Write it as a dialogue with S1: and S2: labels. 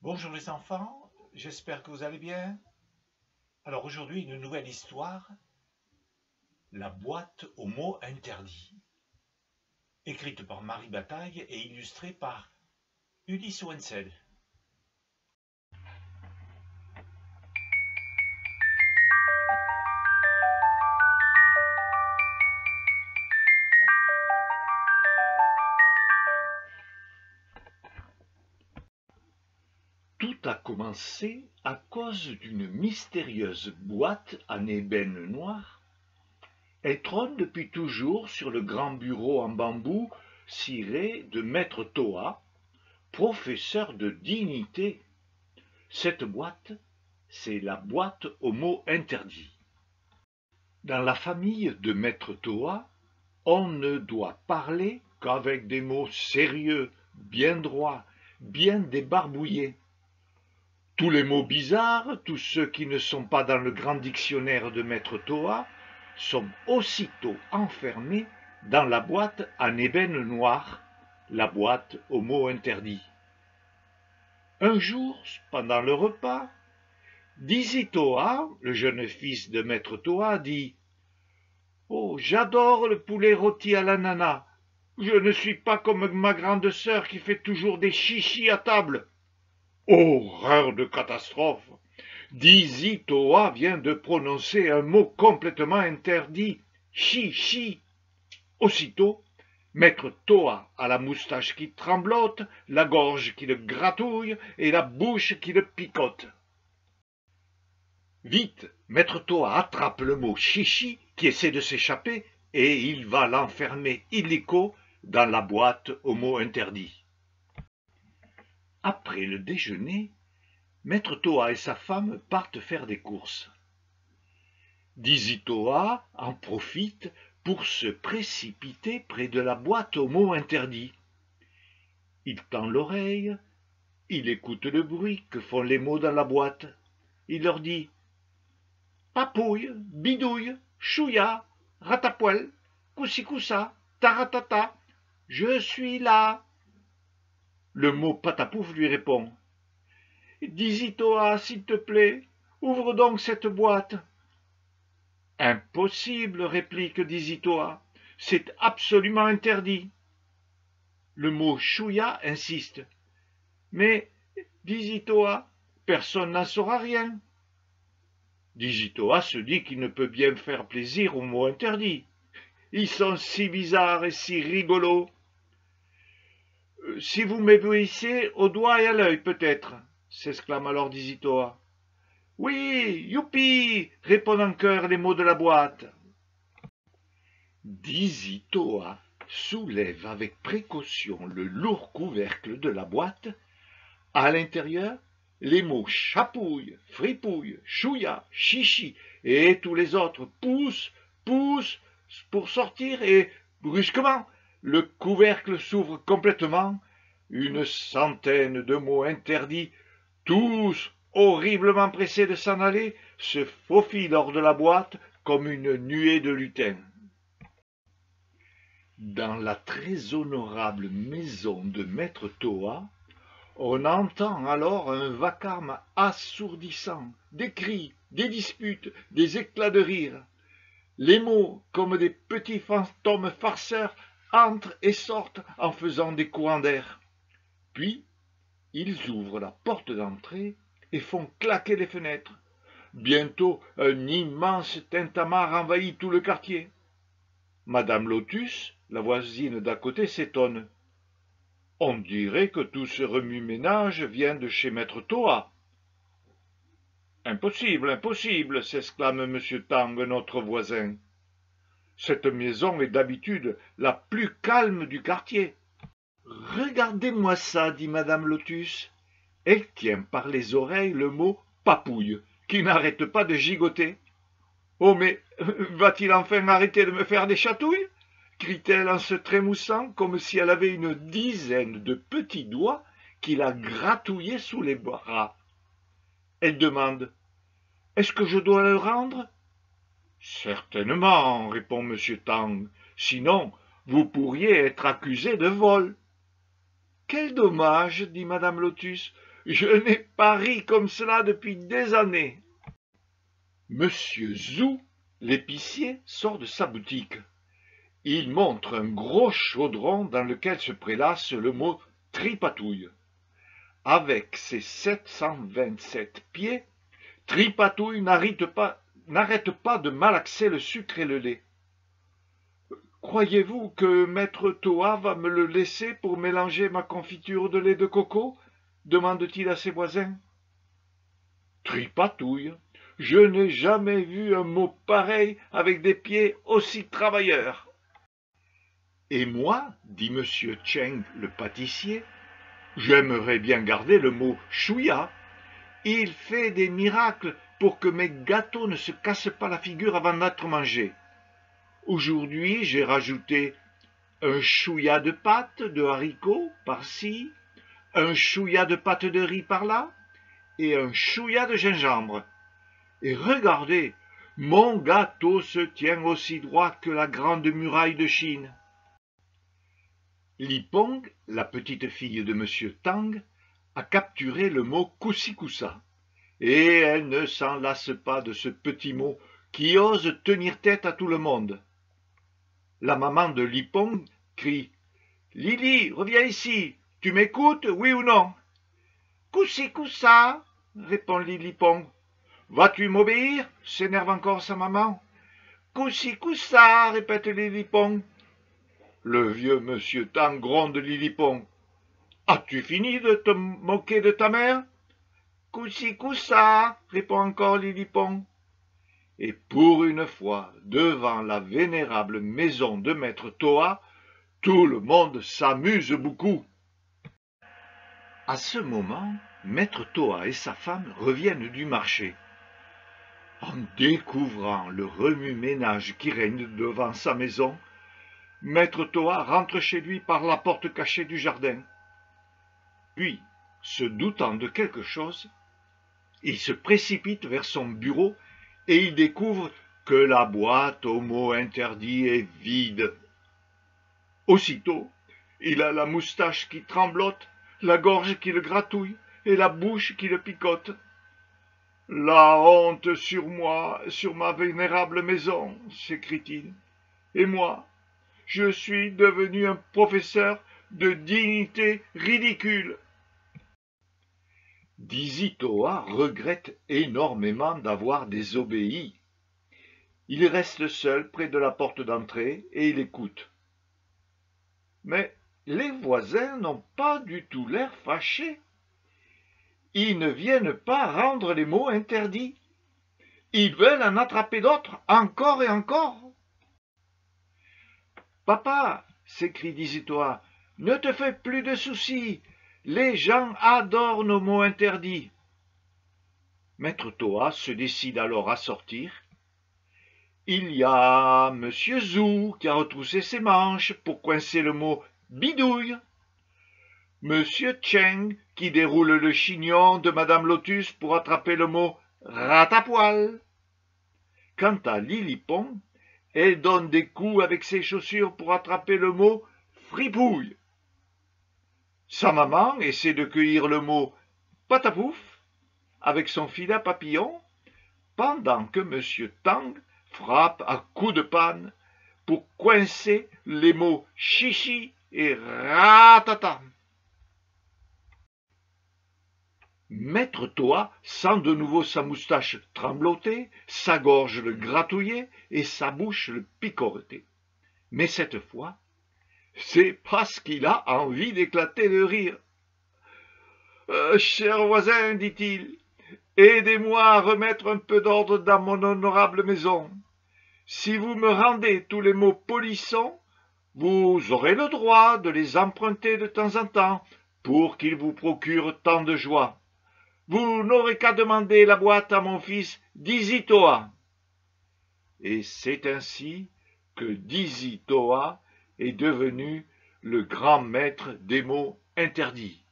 S1: Bonjour les enfants, j'espère que vous allez bien. Alors aujourd'hui, une nouvelle histoire, la boîte aux mots interdits, écrite par Marie Bataille et illustrée par Ulysse Wenzel.
S2: Tout a commencé à cause d'une mystérieuse boîte en ébène noir. Elle trône depuis toujours sur le grand bureau en bambou ciré de maître Toa, professeur de dignité. Cette boîte, c'est la boîte aux mots interdits. Dans la famille de maître Toa, on ne doit parler qu'avec des mots sérieux, bien droits, bien débarbouillés. Tous les mots bizarres, tous ceux qui ne sont pas dans le grand dictionnaire de maître Toa, sont aussitôt enfermés dans la boîte en ébène noir, la boîte aux mots interdits. Un jour, pendant le repas, Dizzy Toa, le jeune fils de maître Toa, dit « Oh, j'adore le poulet rôti à l'ananas. Je ne suis pas comme ma grande sœur qui fait toujours des chichis à table. » Horreur de catastrophe! Dizzy Toa vient de prononcer un mot complètement interdit, chi-chi. Aussitôt, maître Toa a la moustache qui tremblote, la gorge qui le gratouille et la bouche qui le picote. Vite, maître Toa attrape le mot chichi qui essaie de s'échapper et il va l'enfermer illico dans la boîte aux mots interdits. Après le déjeuner, maître Toa et sa femme partent faire des courses. Dizzy Toa en profite pour se précipiter près de la boîte aux mots interdits. Il tend l'oreille, il écoute le bruit que font les mots dans la boîte. Il leur dit « Papouille, bidouille, chouïa, ratapoil, coussicoussa, taratata, je suis là !» Le mot patapouf lui répond « Dizzy Toa, s'il te plaît, ouvre donc cette boîte. » « Impossible, réplique Dizzy Toa, c'est absolument interdit. » Le mot chouïa insiste. « Mais, Dizzy Toa, personne n'en saura rien. » Dizzy Toa se dit qu'il ne peut bien faire plaisir aux mots interdits. Ils sont si bizarres et si rigolos. « Si vous m'éblouissez au doigt et à l'œil, peut-être, » s'exclame alors Dizzy Toa. « Oui, youpi !» répondent en chœur les mots de la boîte. Dizzy Toa soulève avec précaution le lourd couvercle de la boîte. À l'intérieur, les mots chapouille, fripouille, chouïa, chichi et tous les autres poussent pour sortir et, brusquement, le couvercle s'ouvre complètement. Une centaine de mots interdits, tous horriblement pressés de s'en aller, se faufilent hors de la boîte comme une nuée de lutins. Dans la très honorable maison de maître Toa, on entend alors un vacarme assourdissant, des cris, des disputes, des éclats de rire. Les mots, comme des petits fantômes farceurs, entrent et sortent en faisant des courants d'air. Puis, ils ouvrent la porte d'entrée et font claquer les fenêtres. Bientôt, un immense tintamarre envahit tout le quartier. Madame Lotus, la voisine d'à côté, s'étonne. « On dirait que tout ce remue-ménage vient de chez maître Toa. »« Impossible, impossible !» s'exclame M. Tang, notre voisin. « Cette maison est d'habitude la plus calme du quartier. »« Regardez-moi ça, dit Madame Lotus. Elle tient par les oreilles le mot « papouille » qui n'arrête pas de gigoter. « Oh, mais va-t-il enfin arrêter de me faire des chatouilles ?» crie-t-elle en se trémoussant comme si elle avait une dizaine de petits doigts qui la gratouillaient sous les bras. Elle demande « Est-ce que je dois le rendre ?»« Certainement, répond M. Tang, sinon vous pourriez être accusé de vol. »« Quel dommage, dit Madame Lotus, Je n'ai pas ri comme cela depuis des années. Monsieur Zou, l'épicier, sort de sa boutique. Il montre un gros chaudron dans lequel se prélasse le mot tripatouille. Avec ses 727 pieds, Tripatouille n'arrête pas de malaxer le sucre et le lait. Croyez-vous que maître Toa va me le laisser pour mélanger ma confiture de lait de coco? Demande-t-il à ses voisins. Tripatouille, je n'ai jamais vu un mot pareil avec des pieds aussi travailleurs. Et moi, dit monsieur Cheng le pâtissier, j'aimerais bien garder le mot chouïa. Il fait des miracles pour que mes gâteaux ne se cassent pas la figure avant d'être mangés. Aujourd'hui, j'ai rajouté un chouïa de pâte de haricots par-ci, un chouïa de pâte de riz par-là, et un chouïa de gingembre. Et regardez, mon gâteau se tient aussi droit que la grande muraille de Chine. Li Pong, la petite fille de monsieur Tang, a capturé le mot kusikusa, et elle ne s'en lasse pas de ce petit mot qui ose tenir tête à tout le monde. La maman de Li Pong crie « Lili, reviens ici, tu m'écoutes, oui ou non ?»« Kusikusa » répond Li Pong. « Vas-tu m'obéir ?» s'énerve encore sa maman. « Kusikusa » répète Li Pong. Le vieux monsieur Tang gronde Li Pong. « As-tu fini de te moquer de ta mère ?»« Kusikusa » répond encore Li Pong. Et pour une fois, devant la vénérable maison de maître Toa, tout le monde s'amuse beaucoup. À ce moment, maître Toa et sa femme reviennent du marché. En découvrant le remue-ménage qui règne devant sa maison, maître Toa rentre chez lui par la porte cachée du jardin. Puis, se doutant de quelque chose, il se précipite vers son bureau et il découvre que la boîte aux mots interdits est vide. Aussitôt, il a la moustache qui tremblote, la gorge qui le gratouille et la bouche qui le picote. « La honte sur moi, sur ma vénérable maison !» s'écrie-t-il. « Et moi, je suis devenu un professeur de dignité ridicule. » Dizzy Toa regrette énormément d'avoir désobéi. Il reste seul près de la porte d'entrée et il écoute. Mais les voisins n'ont pas du tout l'air fâchés. Ils ne viennent pas rendre les mots interdits. Ils veulent en attraper d'autres, encore et encore. « Papa, s'écrie Dizzy Toa, ne te fais plus de soucis. Les gens adorent nos mots interdits. » Maître Toa se décide alors à sortir. Il y a monsieur Zou qui a retroussé ses manches pour coincer le mot bidouille. Monsieur Cheng qui déroule le chignon de Madame Lotus pour attraper le mot ratapoil. Quant à Li Pong, elle donne des coups avec ses chaussures pour attraper le mot fripouille. Sa maman essaie de cueillir le mot patapouf avec son filet à papillon, pendant que monsieur Tang frappe à coups de panne pour coincer les mots chichi et ratata. Maître Toa sent de nouveau sa moustache trembloter, sa gorge le gratouiller et sa bouche le picorer. Mais cette fois, c'est parce qu'il a envie d'éclater de rire. « Cher voisin, dit-il, aidez-moi à remettre un peu d'ordre dans mon honorable maison. Si vous me rendez tous les mots polissons, vous aurez le droit de les emprunter de temps en temps pour qu'ils vous procurent tant de joie. Vous n'aurez qu'à demander la boîte à mon fils Dizzy Toa. » Et c'est ainsi que Dizzy Toa est devenu le grand maître des mots interdits.